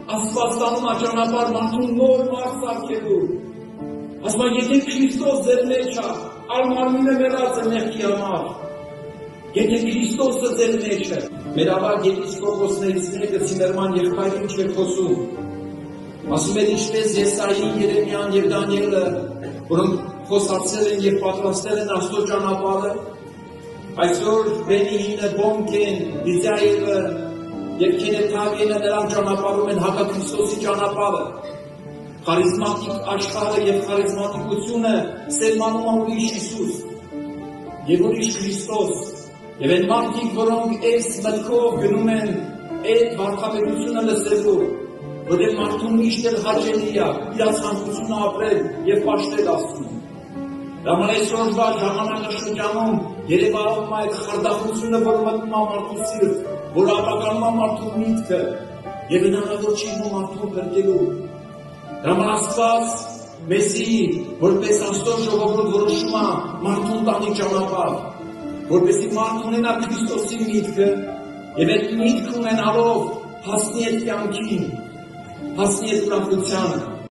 Աստված տանում է ճանապարհ մարդուն նոր մարդ սարքելու։ Ասում է, եթե Քրիստոս ձեր մեջ է, արմարմինը մեռած է մեղքի համար։ Եթե Քրիստոսը ձեր մեջ է, մեր ավագ եպիսկոպոսներից մեկը Ցիմերման եղբայրը ինչ է խոսում։ Ասում էր ինչպես Եսային, Երեմիան եւ Դանիելը, որոնք խոսացել են եւ պատրաստել են Աստծո ճանապարհը, այսօր Բենիհինը, Բոնկեն, Դիզայելը եւ Քենեթավիենը նրան ճանապարհում են հակաքրիստոսի ճանապարհը։ Խարիզմատիկ աշխարհը եւ խարիզմատիկությունը սերմանում է ուրիշ Հիսուս եւ ուրիշ Քրիստոս։ Եվ այն մարդիկ, որոնք այս մտքով գնում են այդ վարքաբերությունը լսելու, որտեղ մարդուն միշտ էլ հաճելի է իր ցանկությունը ապրել եւ պաշտել Աստծուն։ Դա այսօրվա ժամանակաշրջանում երևանում է այդ խրդախությունը, որ մտնում է մարդու սիրտ, որ ապականում է մարդու միտքը եւ հնարավոր չի մարդուն բրդելու։ Դա Աստված մեզի որպես Աստծո ժողովուրդ որոշում է մարդուն տանի ճանապարհ, որպեսզի մարդ ունենա Քրիստոսի միտքը եւ այդ միտքը ունենալով հասնի այդ կյանքին, հասնի այդ ուրախությանը։